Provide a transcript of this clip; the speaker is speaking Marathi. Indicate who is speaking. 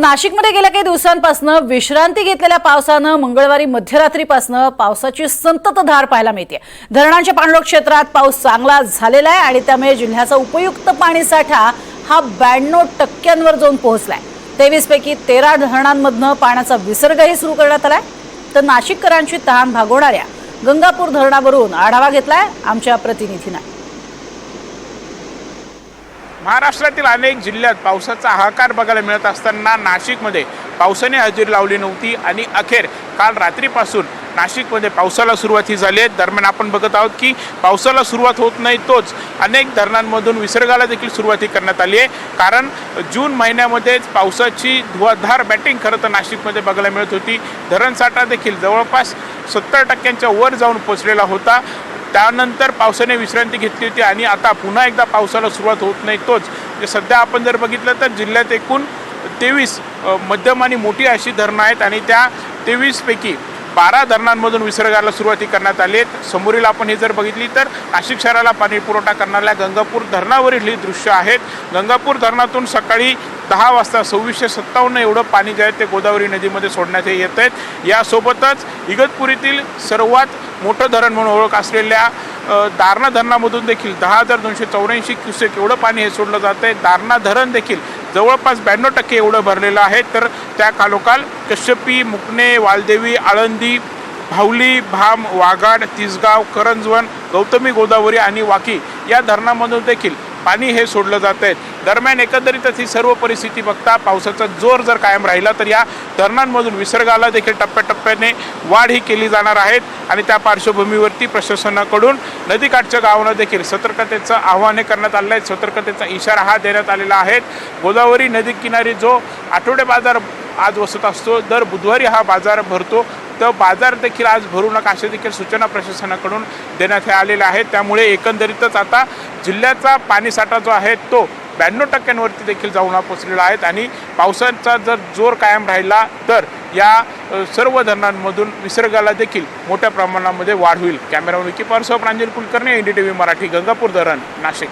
Speaker 1: नाशिकमध्ये गेल्या काही दिवसांपासून विश्रांती घेतलेल्या पावसानं मंगळवारी मध्यरात्रीपासून पावसाची संततधार पाहायला मिळते। धरणांच्या पाणलोट क्षेत्रात पाऊस चांगला झालेला आहे आणि त्यामुळे जिल्ह्याचा उपयुक्त पाणीसाठा हा 92% जाऊन पोहोचलाय। 23 पैकी 13 धरणांमधून पाण्याचा विसर्गही सुरू करण्यात आलाय। तर नाशिककरांची तहान भागवणाऱ्या गंगापूर धरणावरून आढावा घेतलाय आमच्या प्रतिनिधीने।
Speaker 2: महाराष्ट्रातील अनेक जिल्ह्यात पावसाचा हाहाकार बघायला मिळत असताना नाशिकमध्ये पावसाने हजेरी लावली नव्हती आणि अखेर काल रात्रीपासून नाशिकमध्ये पावसाला सुरुवात झाली आहे। दरम्यान आपण बघत आहोत की पावसाला सुरुवात होत नाही तोच अनेक धरणांमधून विसर्गाला देखील सुरुवात करण्यात आली आहे। कारण जून महिन्यामध्येच पावसाची धुवाधार बॅटिंग खरं तर नाशिकमध्ये बघायला मिळत होती। धरणसाठा देखील जवळपास 70% वर जाऊन पोहोचलेला होता। त्यानंतर पावसाने विश्रांती घेतली होती आणि आता पुन्हा एकदा पावसाला सुरुवात होत नाही तोच सध्या आपण जर बघितलं तर जिल्ह्यात एकूण 23 मध्यम आणि मोठी अशी धरणं आहेत आणि त्या 23 पैकी 12 धरणांमधून विसर्गाला सुरुवाती करण्यात आली आहे। समोरील आपण हे जर बघितली तर नाशिक शहराला पाणी पुरवठा करणाऱ्या गंगापूर धरणावरील ही दृश्य आहेत। गंगापूर धरणातून सकाळी 10 वाजता 2657 एवढं पाणी जे आहे ते गोदावरी नदीमध्ये सोडण्यात येत आहेत। यासोबतच इगतपुरीतील सर्वात मोठं धरण म्हणून ओळख असलेल्या दारणा धरणामधून देखील 10,284 क्युसेक एवढं पाणी हे सोडलं जातं आहे। दारणा धरण देखील जवळपास 92% एवढं भरलेलं आहे। तर त्या खालोखाल कश्यपी, मुकणे, वालदेवी, आळंदी, भावली, भाम, वाघाड, तिसगाव, करंजवन, गौतमी गोदावरी आणि वाकी या धरणामधून देखील पाणी हे सोडलं जात आहे। दरम्यान एकंदरीतच ही सर्व परिस्थिती बघता पावसाचा जोर जर कायम राहिला तर या धरणांमधून विसर्गाला देखील टप्प्याटप्प्याने वाढ ही केली जाणार आहे आणि त्या पार्श्वभूमीवरती प्रशासनाकडून नदीकाठच्या गावांना देखील सतर्कतेचं आवाहन करण्यात आलं आहे। सतर्कतेचा इशारा हा देण्यात आलेला आहे। गोदावरी नदी किनारी जो आठवडे बाजार आज बसत असतो, दर बुधवारी हा बाजार भरतो, तर बाजार देखील आज भरू नका अशा देखील सूचना प्रशासनाकडून देण्यात आलेल्या आहेत। त्यामुळे एकंदरीतच आता जिल्ह्याचा पाणीसाठा जो आहे तो 92% वरती देखील जाऊन पोहोचलेला आहे आणि पावसाचा जर जोर कायम राहिला तर या सर्व धरणांमधून विसर्गाला देखील मोठ्या प्रमाणामध्ये वाढ होईल। कॅमेरामन विकी पारसह प्रांजल कुलकर्णी, NDTV मराठी, गंगापूर धरण, नाशिक।